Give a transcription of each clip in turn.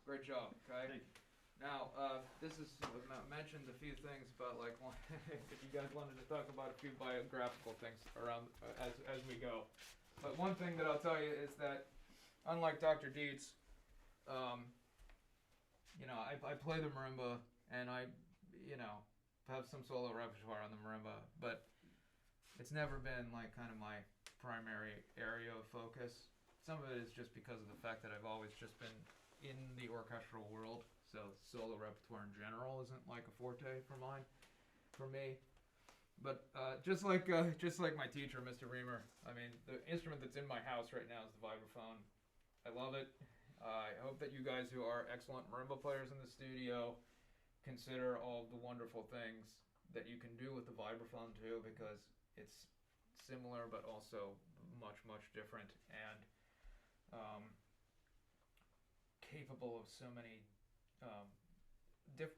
Great job. Okay. Now, this is mentioned a few things about like if you guys wanted to talk about a few biographical things around as we go. But one thing that I'll tell you is that unlike Dr. Dietz, I play the marimba and I have some solo repertoire on the marimba, but it's never been like kind of my primary area of focus. Some of it is just because of the fact that I've always just been in the orchestral world, so solo repertoire in general isn't like a forte for me. But just like my teacher, Mr. Reamer, I mean, the instrument that's in my house right now is the vibraphone. I love it. I hope that you guys who are excellent marimba players in the studio consider all the wonderful things that you can do with the vibraphone too, because it's similar but also much, much different and capable of so many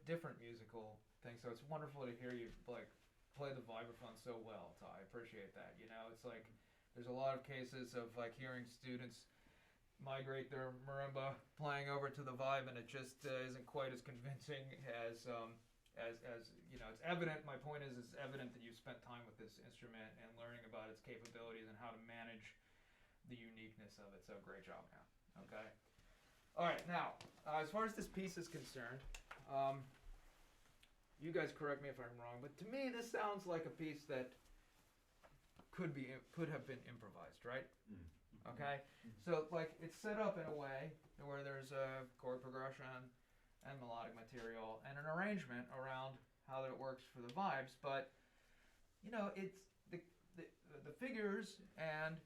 different musical things. So it's wonderful to hear you like play the vibraphone so well, Ty. I appreciate that. You know, it's like there's a lot of cases of like hearing students migrate their marimba playing over to the vibe, and it just isn't quite as convincing as you know, it's evident. My point is, it's evident that you've spent time with this instrument and learning about its capabilities and how to manage the uniqueness of it. So great job, man. Okay. All right. Now, as far as this piece is concerned, you guys correct me if I'm wrong, but to me, this sounds like a piece that could have been improvised, right? Okay. So like it's set up in a way where there's a chord progression and melodic material and an arrangement around how that it works for the vibes, but you know, it's the figures and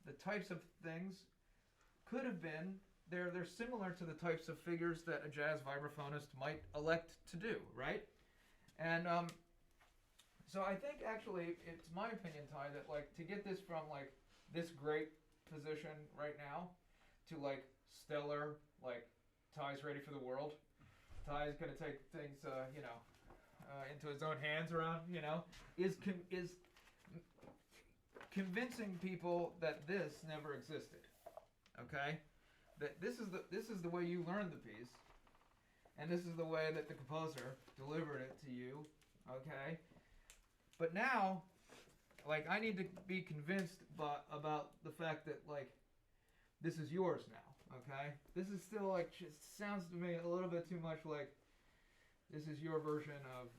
the types of things could have been they're similar to the types of figures that a jazz vibraphonist might elect to do, right? And so I think actually it's my opinion, Ty, that like to get this from like this great position right now to like stellar, like Ty's ready for the world. Ty's gonna take things, into his own hands around, is convincing people that this never existed. Okay, that this is the way you learned the piece, and this is the way that the composer delivered it to you. Okay, but now, like, I need to be convinced about the fact that like this is yours now. Okay, this is still like just sounds to me a little bit too much like this is your version of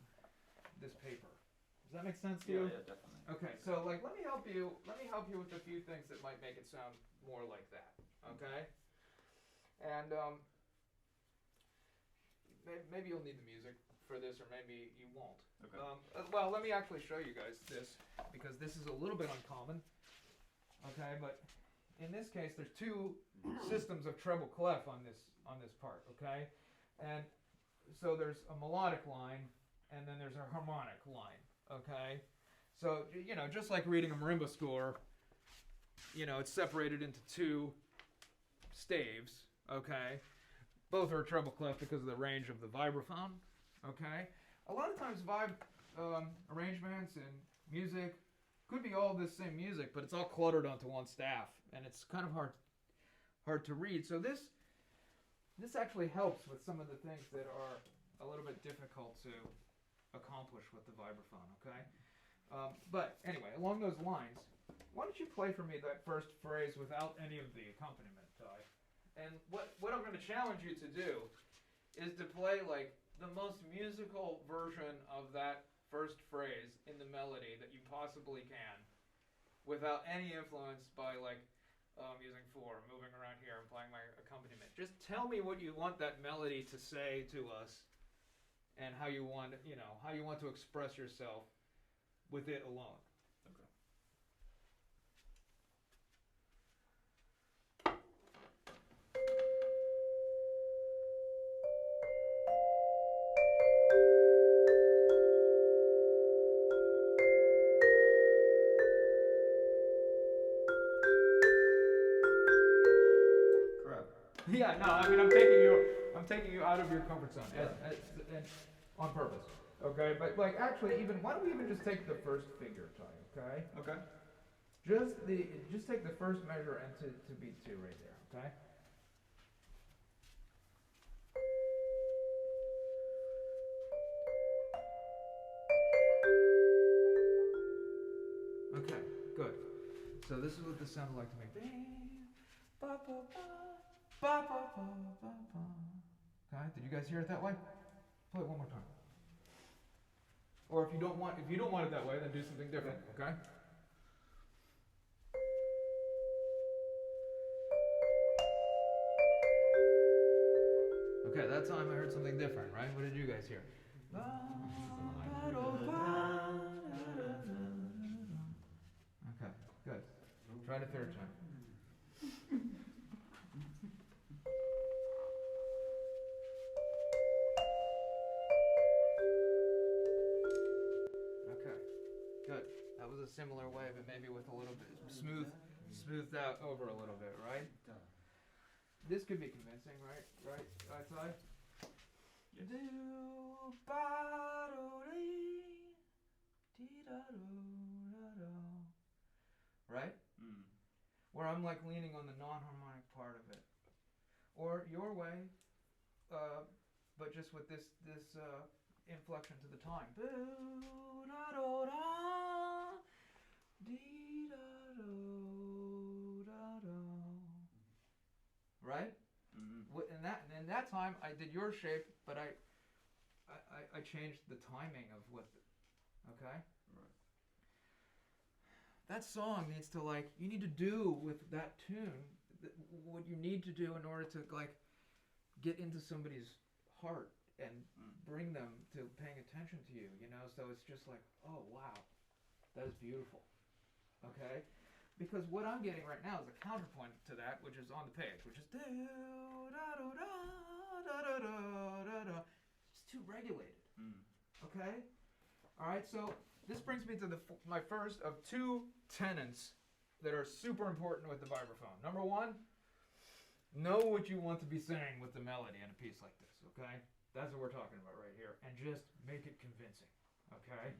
this paper. Does that make sense to you? Yeah, definitely. Okay, so like let me help you with a few things that might make it sound more like that. Okay, and maybe you'll need the music for this, or maybe you won't. Okay. Well, let me actually show you guys this because this is a little bit uncommon. Okay, but in this case, there's two systems of treble clef on this part. Okay, and so there's a melodic line, and then there's a harmonic line. Okay, so just like reading a marimba score, it's separated into two staves. Okay, both are a treble clef because of the range of the vibraphone. Okay, a lot of times vibe arrangements and music could be all this same music, but it's all cluttered onto one staff, and it's kind of hard to read. So this actually helps with some of the things that are a little bit difficult to accomplish with the vibraphone. Okay, but anyway, along those lines, why don't you play for me that first phrase without any of the accompaniment, Ty? And what I'm going to challenge you to do is to play like the most musical version of that first phrase in the melody that you possibly can, without any influence by like using 4, moving around here and playing my accompaniment. Just tell me what you want that melody to say to us, and how you want to express yourself with it alone. Yeah, no, I mean I'm taking you out of your comfort zone, and on purpose. Okay, but like actually, why don't we even just take the first figure, Ty? Okay. Okay. Just take the first measure and to beat 2 right there. Okay. Okay, good. So this is what this sounded like to me. Okay, did you guys hear it that way? Play it one more time. Or if you don't want it that way, then do something different. Okay. Okay, that time I heard something different, right? What did you guys hear? Okay, good. Try it a third time. Similar way, but maybe with a little bit smoothed out over a little bit, right? This could be convincing, right? Right, Ty? Yes. Right? Where I'm like leaning on the non-harmonic part of it, or your way, but just with this inflection to the time. Boo, da, do, da, dee, da, do, da, do. Right? Mm-hmm. In that time, I did your shape, but I changed the timing of what. Okay. Right. That song needs to you need to do with that tune what you need to do in order to get into somebody's heart and bring them to paying attention to you. So it's just oh wow, that is beautiful. Okay. Because what I'm getting right now is a counterpoint to that, which is on the page, which is do da do da da da da da. It's too regulated. Okay. All right. So this brings me to my first of two tenets that are super important with the vibraphone. Number one, know what you want to be saying with the melody in a piece like this. Okay. That's what we're talking about right here, and just make it convincing. Okay.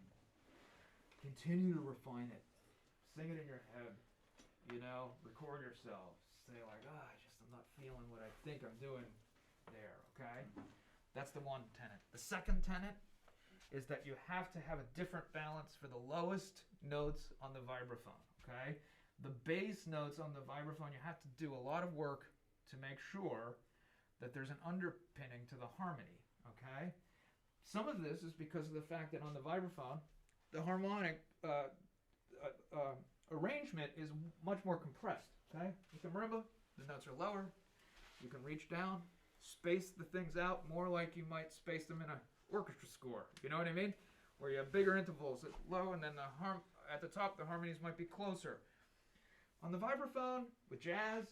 Continue to refine it. Sing it in your head. Record yourself. Say I'm not feeling what I think I'm doing there, okay? That's the one tenet. The second tenet is that you have to have a different balance for the lowest notes on the vibraphone, okay? The bass notes on the vibraphone, you have to do a lot of work to make sure that there's an underpinning to the harmony, okay? Some of this is because of the fact that on the vibraphone, the harmonic arrangement is much more compressed, okay? With the marimba, the notes are lower. You can reach down, space the things out more like you might space them in an orchestra score. You know what I mean? Where you have bigger intervals at low, and then at the top, the harmonies might be closer. On the vibraphone, with jazz,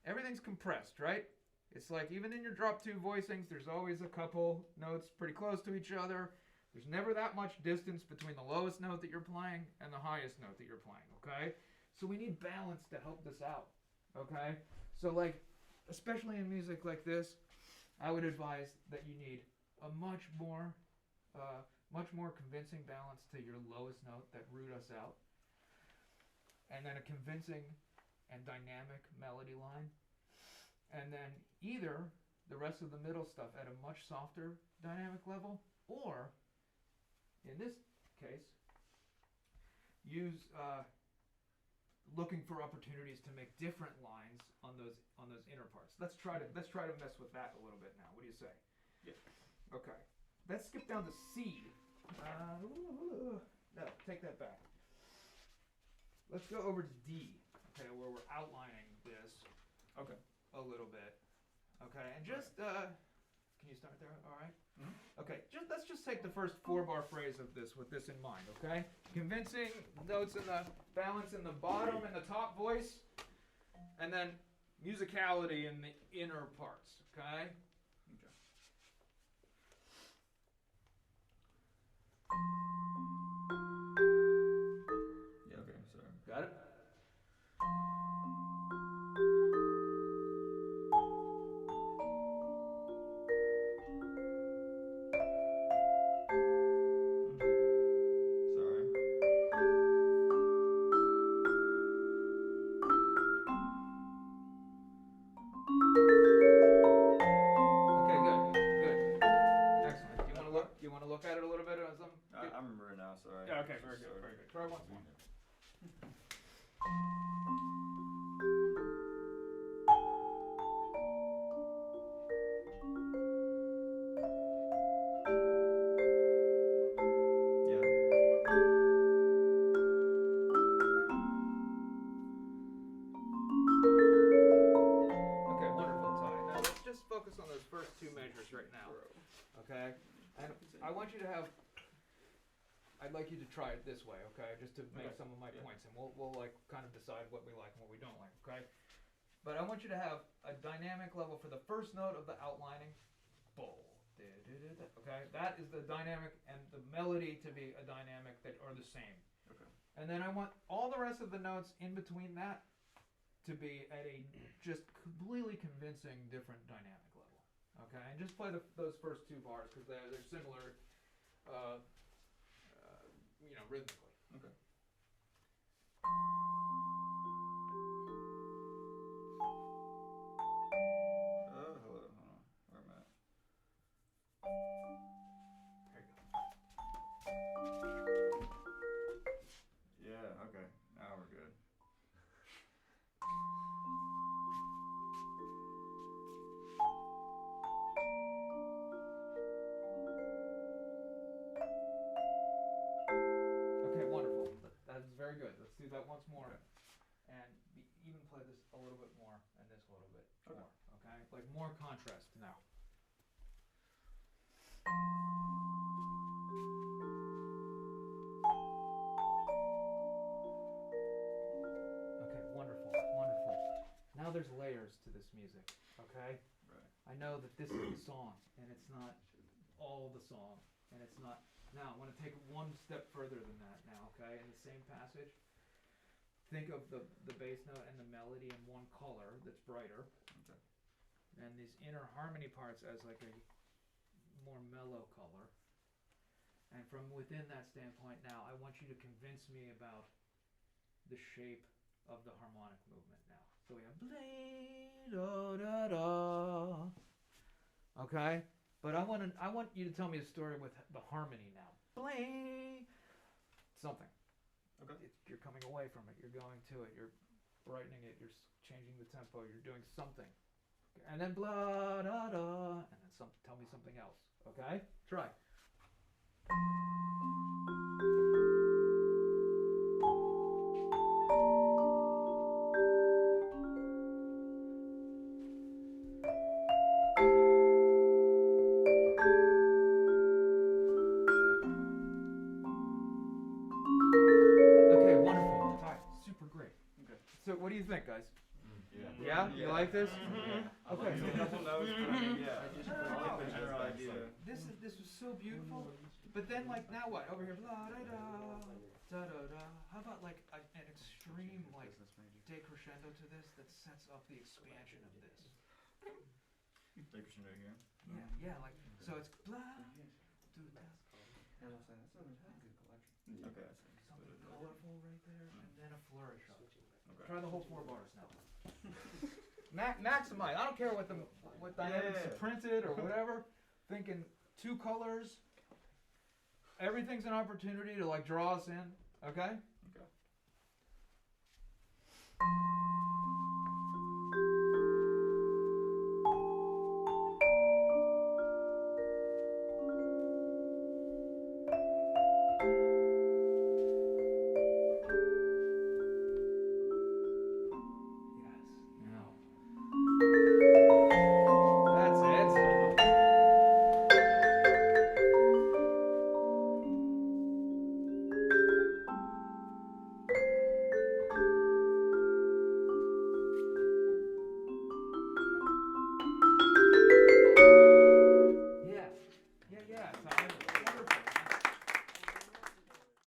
everything's compressed, right? It's even in your drop two voicings, there's always a couple notes pretty close to each other. There's never that much distance between the lowest note that you're playing and the highest note that you're playing, okay? So we need balance to help this out, okay? So especially in music like this, I would advise that you need a much more convincing balance to your lowest note that root us out, and then a convincing and dynamic melody line, and then either the rest of the middle stuff at a much softer dynamic level, or in this case, use looking for opportunities to make different lines on those inner parts. Let's try to mess with that a little bit now. What do you say? Yeah. Okay. Let's skip down to C. No, take that back. Let's go over to D. Okay, where we're outlining this. Okay. A little bit. Okay, and just can you start there? All right. Mm-hmm. Okay, let's just take the first 4-bar phrase of this with this in mind, okay? Convincing notes in the balance in the bottom and the top voice, and then musicality in the inner parts, okay? Yeah, okay, sorry. Got it? Look at it a little bit as I remember it now, sorry. Yeah, okay, very good, very good. Try once more. Yeah. Okay, wonderful, Ty. Now let's just focus on those first two measures right now. Okay? And I want you to I'd like you to try it this way, okay? Just to make some of my points, and we'll kind of decide what we like and what we don't like, okay? But I want you to have a dynamic level for the first note of the outlining, bowl. Okay? That is the dynamic, and the melody to be a dynamic that are the same. Okay. And then I want all the rest of the notes in between that to be at a just completely convincing different dynamic level. Okay? And just play those first 2 bars because they're similar rhythmically. Okay. Hello, hold on. Where am I at? There you go. do that once more, Okay. and even play this a little bit more, and this a little bit Okay. more. Okay, like more contrast now. Okay, wonderful, wonderful. Now there's layers to this music. Okay, Right. I know that this is the song, and it's not all the song, and it's not. Now I want to take it one step further than that. Now, okay, in the same passage, think of the bass note and the melody in one color that's brighter, Okay. and these inner harmony parts as like a more mellow color. And from within that standpoint, now I want you to convince me about the shape of the harmonic movement now. So we have bling, da da da. Okay, but I want you to tell me a story with the harmony now. Bling, something. Okay. You're coming away from it. You're going to it. You're brightening it. You're changing the tempo. You're doing something. And then blah da da. And then tell me something else. Okay? Try. Okay, wonderful. All right, super great. Okay. So, what do you think, guys? Yeah. Yeah? You like this? Yeah. Okay. A couple notes, but I mean, yeah. No. Get the general idea. This was so beautiful. But then, like, now what? Over here, blah da da da da da. How about like an extreme like decrescendo to this that sets up the expansion of this? Decrescendo here. Yeah, like so it's blah. Do that. Okay. Something colorful right there, and then a flourish up. Okay. Try the whole 4 bars now. Maximize. I don't care what dynamics Yeah. are printed or whatever. Thinking 2 colors. Everything's an opportunity to like draw us in. Okay. Okay.